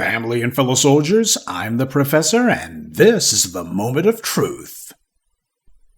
Family and fellow soldiers, I'm the Professor, and this is the Moment of Truth.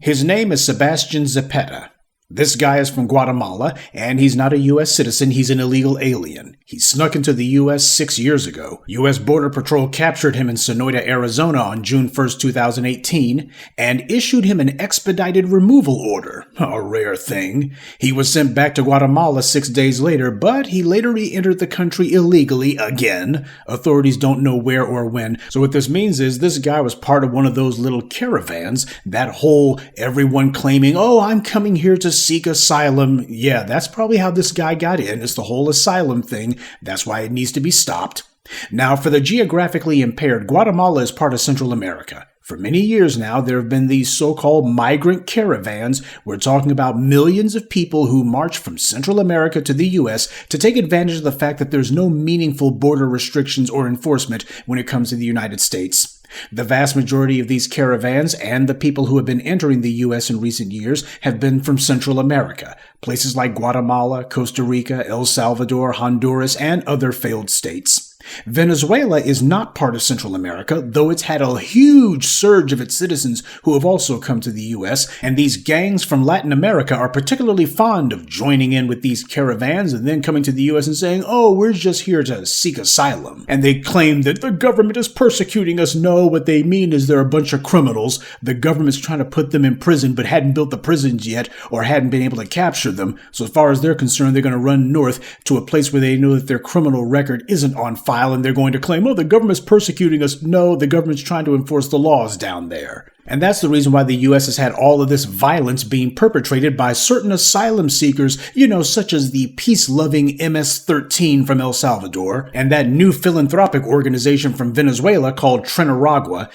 His name is Sebastian Zapeta. This guy is from Guatemala, and he's not a U.S. citizen, he's an illegal alien. He snuck into the U.S. 6 years ago. U.S. Border Patrol captured him in Sonoita, Arizona on June 1st, 2018, and issued him an expedited removal order, a rare thing. He was sent back to Guatemala 6 days later, but he later re-entered the country illegally again. Authorities don't know where or when. So what this means is this guy was part of one of those little caravans, that whole everyone claiming, oh, I'm coming here to seek asylum. Yeah, that's probably how this guy got in. It's the whole asylum thing. That's why it needs to be stopped. Now, for the geographically impaired, Guatemala is part of Central America. For many years now, there have been these so-called migrant caravans. We're talking about millions of people who march from Central America to the U.S. to take advantage of the fact that there's no meaningful border restrictions or enforcement when it comes to the United States. The vast majority of these caravans and the people who have been entering the U.S. in recent years have been from Central America, places like Guatemala, Costa Rica, El Salvador, Honduras, and other failed states. Venezuela is not part of Central America, though it's had a huge surge of its citizens who have also come to the U.S., and these gangs from Latin America are particularly fond of joining in with these caravans and then coming to the U.S. and saying, oh, we're just here to seek asylum. And they claim that the government is persecuting us. No, what they mean is they're a bunch of criminals. The government's trying to put them in prison but hadn't built the prisons yet or hadn't been able to capture them. So as far as they're concerned, they're going to run north to a place where they know that their criminal record isn't on file. And they're going to claim, oh, the government's persecuting us. No, the government's trying to enforce the laws down there. And that's the reason why the U.S. has had all of this violence being perpetrated by certain asylum seekers, such as the peace-loving MS-13 from El Salvador, and that new philanthropic organization from Venezuela called Trinaragua.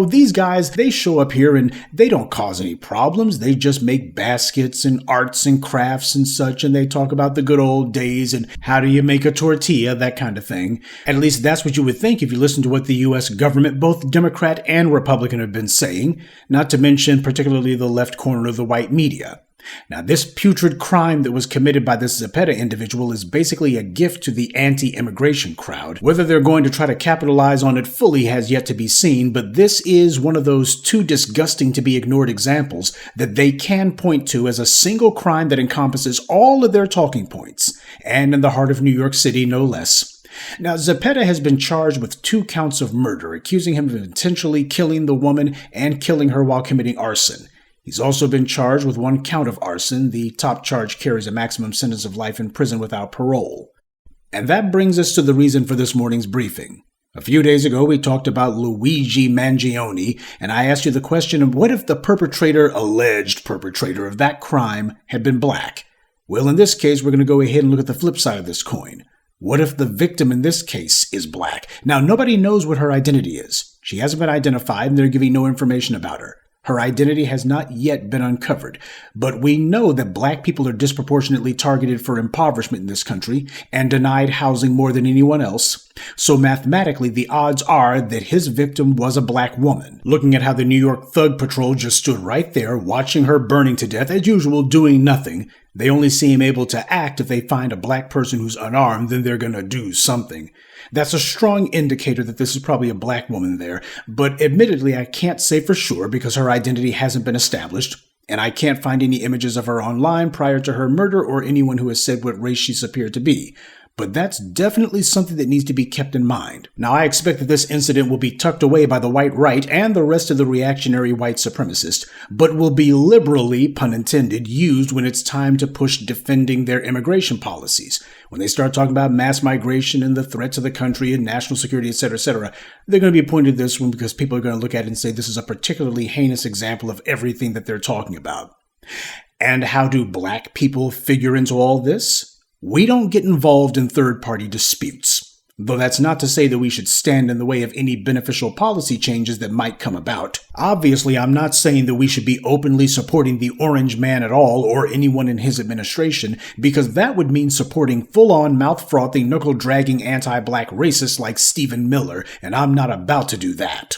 These guys, they show up here and they don't cause any problems. They just make baskets and arts and crafts and such, and they talk about the good old days and how do you make a tortilla, that kind of thing. At least that's what you would think if you listen to what the U.S. government, both Democrat and Republican, have been saying. Not to mention particularly the left corner of the white media. Now, this putrid crime that was committed by this Zapeta individual is basically a gift to the anti-immigration crowd. Whether they're going to try to capitalize on it fully has yet to be seen, but this is one of those too disgusting to be ignored examples that they can point to as a single crime that encompasses all of their talking points, and in the heart of New York City, no less. Now, Zapeta has been charged with 2 counts of murder, accusing him of intentionally killing the woman and killing her while committing arson. He's also been charged with 1 count of arson. The top charge carries a maximum sentence of life in prison without parole. And that brings us to the reason for this morning's briefing. A few days ago, we talked about Luigi Mangione, and I asked you the question of what if the alleged perpetrator of that crime had been black? Well, in this case, we're going to go ahead and look at the flip side of this coin. What if the victim in this case is black? Now, nobody knows what her identity is. She hasn't been identified, and they're giving no information about her. Her identity has not yet been uncovered. But we know that black people are disproportionately targeted for impoverishment in this country and denied housing more than anyone else. So mathematically, the odds are that his victim was a black woman. Looking at how the New York Thug Patrol just stood right there, watching her burning to death, as usual, doing nothing. They only seem able to act if they find a black person who's unarmed, then they're going to do something. That's a strong indicator that this is probably a black woman there, but admittedly I can't say for sure because her identity hasn't been established, and I can't find any images of her online prior to her murder or anyone who has said what race she's appeared to be. But that's definitely something that needs to be kept in mind. Now, I expect that this incident will be tucked away by the white right and the rest of the reactionary white supremacists, but will be liberally, pun intended, used when it's time to push defending their immigration policies. When they start talking about mass migration and the threat to the country and national security, etc., they're going to be pointed to this one because people are going to look at it and say this is a particularly heinous example of everything that they're talking about. And how do black people figure into all this? We don't get involved in third-party disputes, though that's not to say that we should stand in the way of any beneficial policy changes that might come about. Obviously, I'm not saying that we should be openly supporting the Orange Man at all or anyone in his administration, because that would mean supporting full-on mouth-frothing, knuckle-dragging anti-black racists like Stephen Miller, and I'm not about to do that.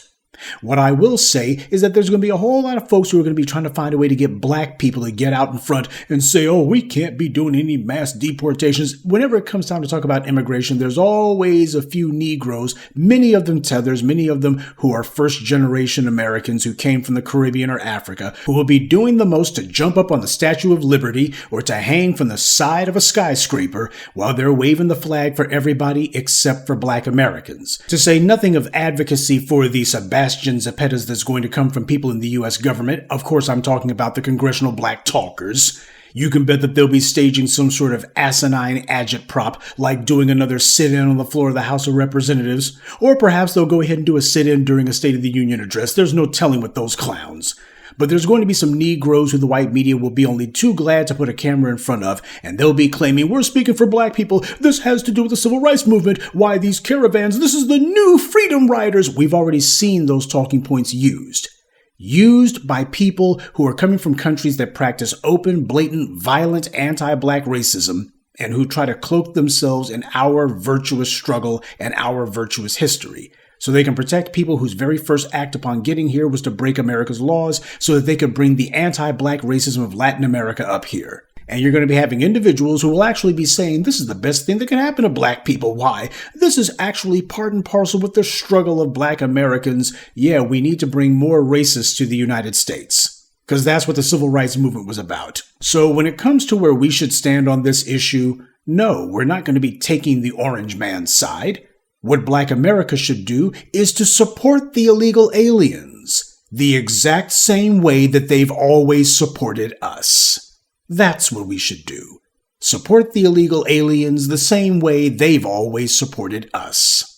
What I will say is that there's going to be a whole lot of folks who are going to be trying to find a way to get black people to get out in front and say, oh, we can't be doing any mass deportations. Whenever it comes time to talk about immigration, there's always a few Negroes, many of them tethers, many of them who are first-generation Americans who came from the Caribbean or Africa, who will be doing the most to jump up on the Statue of Liberty or to hang from the side of a skyscraper while they're waving the flag for everybody except for black Americans. To say nothing of advocacy for the Sebastian Zapetas that's going to come from people in the U.S. government. Of course, I'm talking about the congressional black talkers. You can bet that they'll be staging some sort of asinine agitprop, like doing another sit-in on the floor of the House of Representatives. Or perhaps they'll go ahead and do a sit-in during a State of the Union address. There's no telling with those clowns. But there's going to be some Negroes who the white media will be only too glad to put a camera in front of, and they'll be claiming, we're speaking for black people, this has to do with the civil rights movement, why these caravans, this is the new freedom riders. We've already seen those talking points used by people who are coming from countries that practice open, blatant, violent, anti-black racism, and who try to cloak themselves in our virtuous struggle and our virtuous history, so they can protect people whose very first act upon getting here was to break America's laws so that they could bring the anti-black racism of Latin America up here. And you're going to be having individuals who will actually be saying, this is the best thing that can happen to black people. Why? This is actually part and parcel with the struggle of black Americans. Yeah, we need to bring more racists to the United States, because that's what the civil rights movement was about. So when it comes to where we should stand on this issue, no, we're not going to be taking the orange man's side. What black America should do is to support the illegal aliens the exact same way that they've always supported us. That's what we should do. Support the illegal aliens the same way they've always supported us.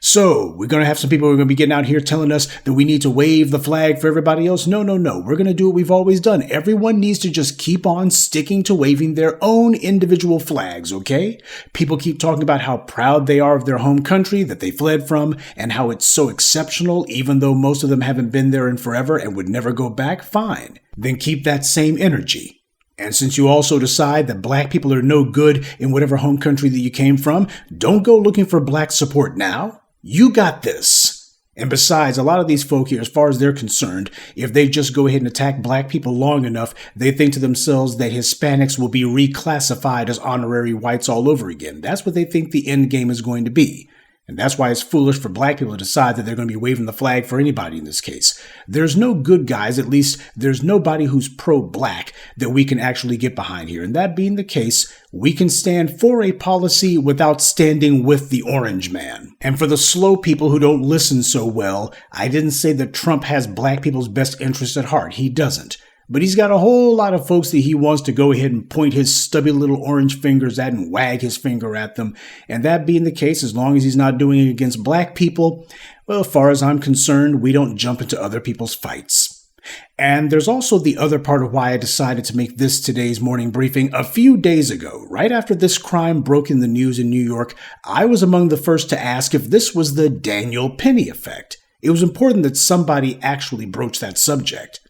So, we're going to have some people who are going to be getting out here telling us that we need to wave the flag for everybody else. No. We're going to do what we've always done. Everyone needs to just keep on sticking to waving their own individual flags, okay? People keep talking about how proud they are of their home country that they fled from and how it's so exceptional, even though most of them haven't been there in forever and would never go back. Fine. Then keep that same energy. And since you also decide that black people are no good in whatever home country that you came from, don't go looking for black support now. You got this. And besides, a lot of these folk here, as far as they're concerned, if they just go ahead and attack black people long enough, they think to themselves that Hispanics will be reclassified as honorary whites all over again. That's what they think the end game is going to be. And that's why it's foolish for black people to decide that they're going to be waving the flag for anybody in this case. There's no good guys, at least there's nobody who's pro-black that we can actually get behind here. And that being the case, we can stand for a policy without standing with the orange man. And for the slow people who don't listen so well, I didn't say that Trump has black people's best interests at heart. He doesn't. But he's got a whole lot of folks that he wants to go ahead and point his stubby little orange fingers at and wag his finger at them. And that being the case, as long as he's not doing it against black people, well, as far as I'm concerned, we don't jump into other people's fights. And there's also the other part of why I decided to make this today's morning briefing. A few days ago, right after this crime broke in the news in New York, I was among the first to ask if this was the Daniel Penny effect. It was important that somebody actually broached that subject.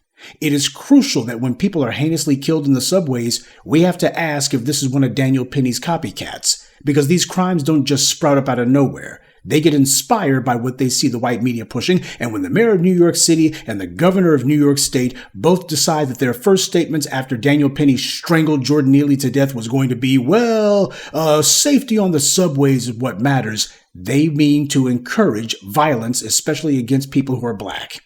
It is crucial that when people are heinously killed in the subways, we have to ask if this is one of Daniel Penny's copycats, because these crimes don't just sprout up out of nowhere. They get inspired by what they see the white media pushing, and when the mayor of New York City and the governor of New York State both decide that their first statements after Daniel Penny strangled Jordan Neely to death was going to be, safety on the subways is what matters, they mean to encourage violence, especially against people who are black.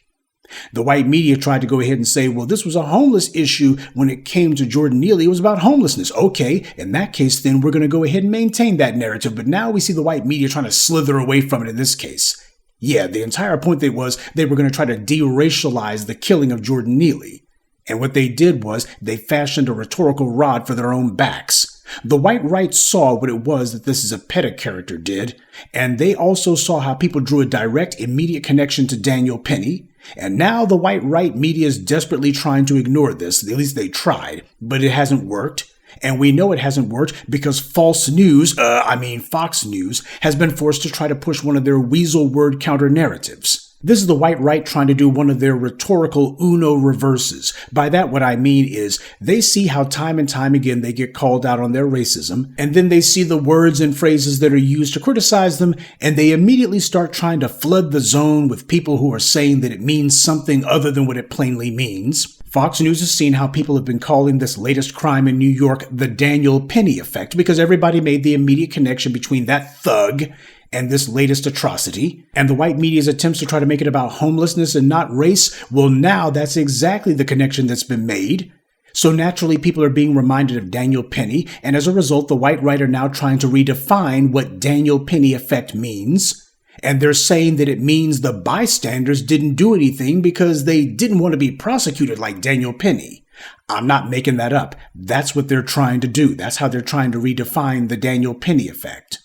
The white media tried to go ahead and say, well, this was a homeless issue when it came to Jordan Neely. It was about homelessness. Okay, in that case, then we're going to go ahead and maintain that narrative. But now we see the white media trying to slither away from it in this case. Yeah, the entire point was they were going to try to de-racialize the killing of Jordan Neely. And what they did was they fashioned a rhetorical rod for their own backs. The white right saw what it was that this Zapeta character did, and they also saw how people drew a direct, immediate connection to Daniel Penny. And now the white right media is desperately trying to ignore this. At least they tried, but it hasn't worked. And we know it hasn't worked because Fox News has been forced to try to push one of their weasel word counter narratives. This is the white right trying to do one of their rhetorical Uno reverses. By that, what I mean is they see how time and time again they get called out on their racism, and then they see the words and phrases that are used to criticize them, and they immediately start trying to flood the zone with people who are saying that it means something other than what it plainly means. Fox News has seen how people have been calling this latest crime in New York the Daniel Penny effect because everybody made the immediate connection between that thug and this latest atrocity, and the white media's attempts to try to make it about homelessness and not race, well, now that's exactly the connection that's been made. So naturally, people are being reminded of Daniel Penny, and as a result, the white right are now trying to redefine what Daniel Penny effect means. And they're saying that it means the bystanders didn't do anything because they didn't want to be prosecuted like Daniel Penny. I'm not making that up. That's what they're trying to do. That's how they're trying to redefine the Daniel Penny effect.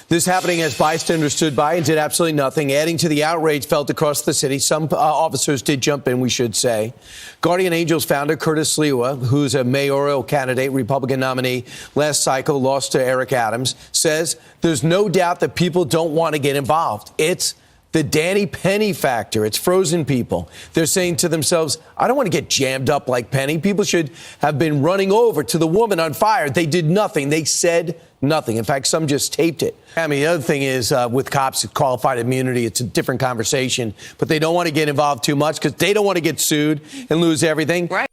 This happening as bystanders stood by and did absolutely nothing, adding to the outrage felt across the city. Some officers did jump in, we should say. Guardian Angels founder Curtis Sliwa, who's a mayoral candidate, Republican nominee, last cycle lost to Eric Adams, says there's no doubt that people don't want to get involved. It's the Danny Penny factor. It's frozen people. They're saying to themselves, I don't want to get jammed up like Penny. People should have been running over to the woman on fire. They did nothing. They said nothing. In fact, some just taped it. I mean, the other thing is with cops, qualified immunity, it's a different conversation. But they don't want to get involved too much because they don't want to get sued and lose everything. Right.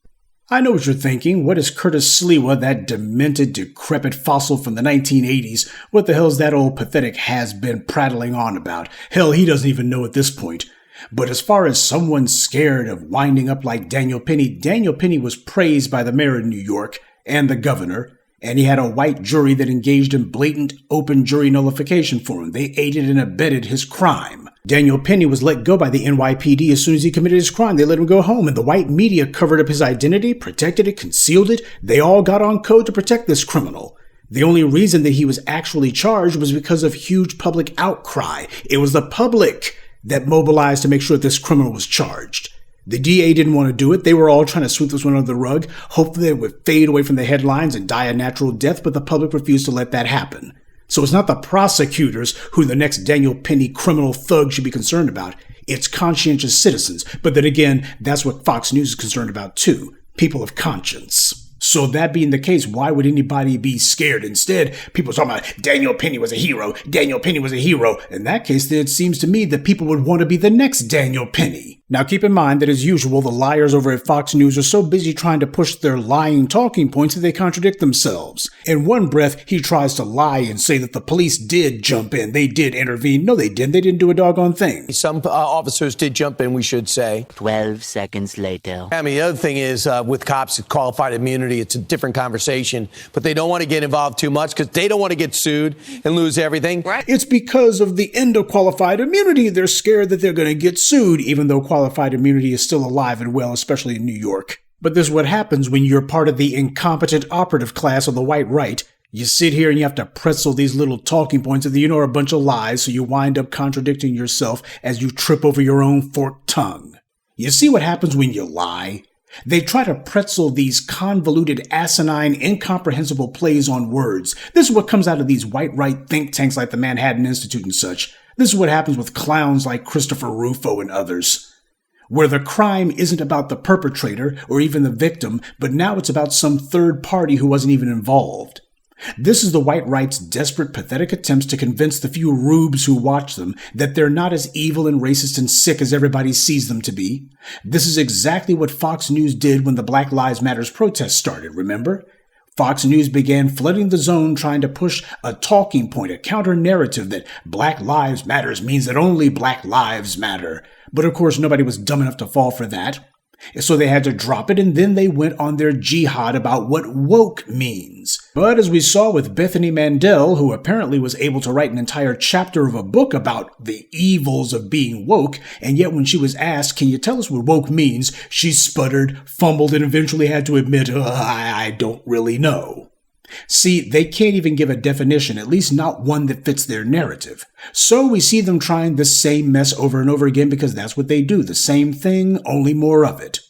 I know what you're thinking. What is Curtis Sliwa, that demented, decrepit fossil from the 1980s? What the hell's that old pathetic has-been prattling on about? Hell, he doesn't even know at this point. But as far as someone scared of winding up like Daniel Penny was praised by the mayor of New York and the governor, and he had a white jury that engaged in blatant, open jury nullification for him. They aided and abetted his crime. Daniel Penny was let go by the NYPD as soon as he committed his crime. They let him go home, and the white media covered up his identity, protected it, concealed it. They all got on code to protect this criminal. The only reason that he was actually charged was because of huge public outcry. It was the public that mobilized to make sure that this criminal was charged. The DA didn't want to do it. They were all trying to sweep this one under the rug, hoping that it would fade away from the headlines and die a natural death, but the public refused to let that happen. So it's not the prosecutors who the next Daniel Penny criminal thug should be concerned about. It's conscientious citizens. But then again, that's what Fox News is concerned about too. People of conscience. So that being the case, why would anybody be scared? Instead, people are talking about Daniel Penny was a hero. Daniel Penny was a hero. In that case, then it seems to me that people would want to be the next Daniel Penny. Now keep in mind that as usual, the liars over at Fox News are so busy trying to push their lying talking points that they contradict themselves. In one breath, he tries to lie and say that the police did jump in. They did intervene. No, they didn't. They didn't do a doggone thing. Some officers did jump in, we should say. 12 seconds later. I mean, the other thing is with cops, qualified immunity, it's a different conversation. But they don't want to get involved too much because they don't want to get sued and lose everything. Right. It's because of the end of qualified immunity. They're scared that they're going to get sued, even though qualified immunity is still alive and well, especially in New York. But this is what happens when you're part of the incompetent operative class of the white right. You sit here and you have to pretzel these little talking points that you know are a bunch of lies, so you wind up contradicting yourself as you trip over your own forked tongue. You see what happens when you lie? They try to pretzel these convoluted, asinine, incomprehensible plays on words. This is what comes out of these white right think tanks like the Manhattan Institute and such. This is what happens with clowns like Christopher Rufo and others, where the crime isn't about the perpetrator or even the victim, but now it's about some third party who wasn't even involved. This is the white right's desperate, pathetic attempts to convince the few rubes who watch them that they're not as evil and racist and sick as everybody sees them to be. This is exactly what Fox News did when the Black Lives Matter protests started, remember? Fox News began flooding the zone trying to push a talking point, a counter-narrative that Black Lives Matters means that only Black lives matter. But of course, nobody was dumb enough to fall for that. So they had to drop it, and then they went on their jihad about what woke means. But as we saw with Bethany Mandel, who apparently was able to write an entire chapter of a book about the evils of being woke, and yet when she was asked, can you tell us what woke means, she sputtered, fumbled, and eventually had to admit, I don't really know. See, they can't even give a definition, at least not one that fits their narrative. So we see them trying the same mess over and over again because that's what they do, the same thing, only more of it.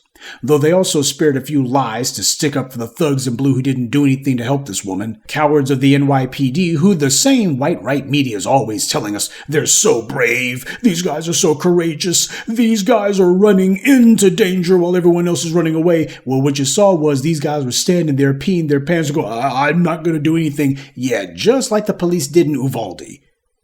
Though they also spared a few lies to stick up for the thugs in blue who didn't do anything to help this woman. Cowards of the NYPD, who the same white right media is always telling us they're so brave, these guys are so courageous, these guys are running into danger while everyone else is running away. Well, what you saw was these guys were standing there peeing their pants and going, I'm not going to do anything. Yeah, just like the police did in Uvalde.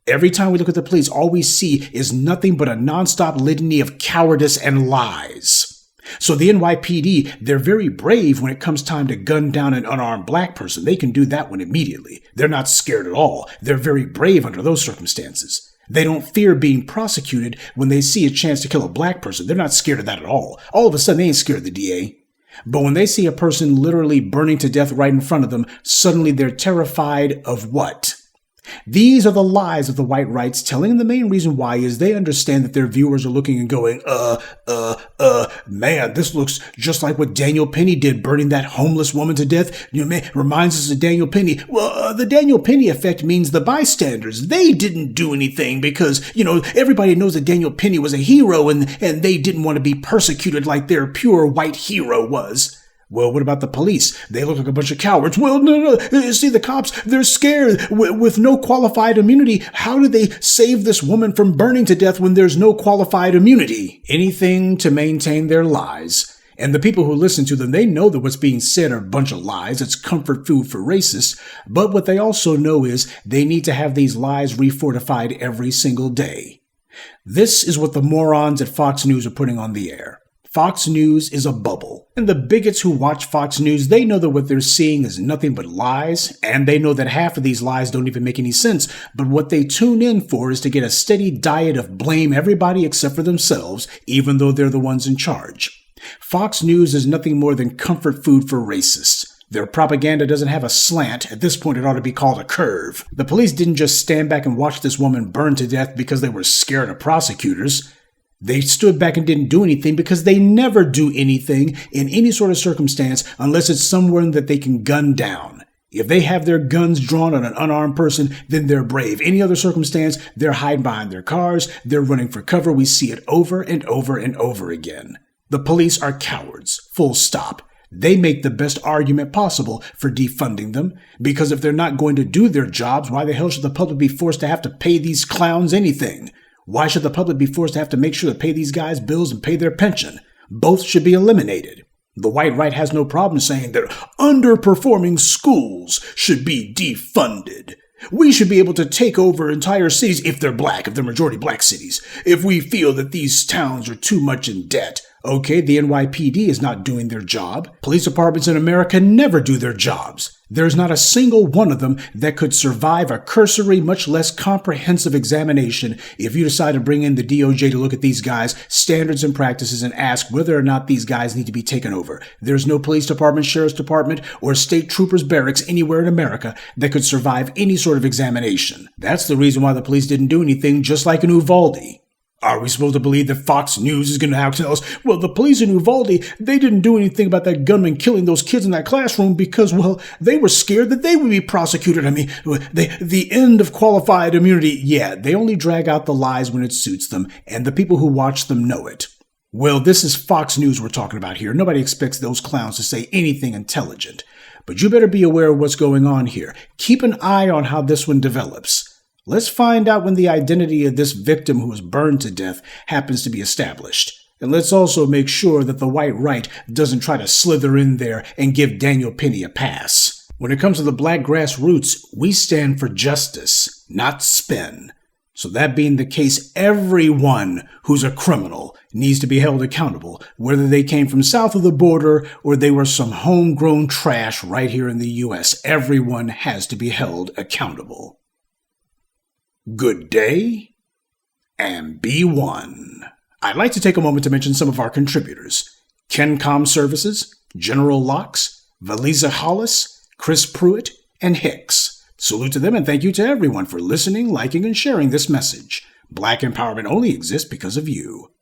Every time we look at the police, all we see is nothing but a nonstop litany of cowardice and lies. So the NYPD, they're very brave when it comes time to gun down an unarmed black person. They can do that one immediately. They're not scared at all. They're very brave under those circumstances. They don't fear being prosecuted when they see a chance to kill a black person. They're not scared of that at all. All of a sudden, they ain't scared of the DA. But when they see a person literally burning to death right in front of them, suddenly they're terrified of what? These are the lies of the white rights telling the main reason why is they understand that their viewers are looking and going, man, this looks just like what Daniel Penny did, burning that homeless woman to death. You know, man, reminds us of Daniel Penny. Well, the Daniel Penny effect means the bystanders. They didn't do anything because, everybody knows that Daniel Penny was a hero and they didn't want to be persecuted like their pure white hero was. Well, what about the police? They look like a bunch of cowards. Well, no. See, the cops, they're scared with no qualified immunity. How do they save this woman from burning to death when there's no qualified immunity? Anything to maintain their lies. And the people who listen to them, they know that what's being said are a bunch of lies. It's comfort food for racists. But what they also know is they need to have these lies refortified every single day. This is what the morons at Fox News are putting on the air. Fox News is a bubble, and the bigots who watch Fox News, they know that what they're seeing is nothing but lies, and they know that half of these lies don't even make any sense, but what they tune in for is to get a steady diet of blame everybody except for themselves, even though they're the ones in charge. Fox News is nothing more than comfort food for racists. Their propaganda doesn't have a slant. At this point, it ought to be called a curve. The police didn't just stand back and watch this woman burn to death because they were scared of prosecutors. They stood back and didn't do anything because they never do anything in any sort of circumstance unless it's someone that they can gun down. If they have their guns drawn on an unarmed person, then they're brave. Any other circumstance, they're hiding behind their cars, they're running for cover. We see it over and over and over again. The police are cowards, full stop. They make the best argument possible for defunding them, because if they're not going to do their jobs, why the hell should the public be forced to have to pay these clowns anything? Why should the public be forced to have to make sure to pay these guys bills and pay their pension? Both should be eliminated. The white right has no problem saying that underperforming schools should be defunded. We should be able to take over entire cities if they're black, if they're majority black cities, if we feel that these towns are too much in debt. Okay, the NYPD is not doing their job. Police departments in America never do their jobs. There's not a single one of them that could survive a cursory, much less comprehensive examination if you decide to bring in the DOJ to look at these guys' standards and practices and ask whether or not these guys need to be taken over. There's no police department, sheriff's department, or state troopers barracks anywhere in America that could survive any sort of examination. That's the reason why the police didn't do anything, just like in Uvalde. Are we supposed to believe that Fox News is going to have to tell us, well, the police in Uvalde, they didn't do anything about that gunman killing those kids in that classroom because, well, they were scared that they would be prosecuted. I mean, the end of qualified immunity, yeah, they only drag out the lies when it suits them, and the people who watch them know it. Well, this is Fox News we're talking about here. Nobody expects those clowns to say anything intelligent. But you better be aware of what's going on here. Keep an eye on how this one develops. Let's find out when the identity of this victim who was burned to death happens to be established. And let's also make sure that the white right doesn't try to slither in there and give Daniel Penny a pass. When it comes to the black grassroots, we stand for justice, not spin. So that being the case, everyone who's a criminal needs to be held accountable, whether they came from south of the border or they were some homegrown trash right here in the U.S. Everyone has to be held accountable. Good day, and be one. I'd like to take a moment to mention some of our contributors. Kencom Services, General Locks, Valisa Hollis, Chris Pruitt, and Hicks. Salute to them and thank you to everyone for listening, liking, and sharing this message. Black empowerment only exists because of you.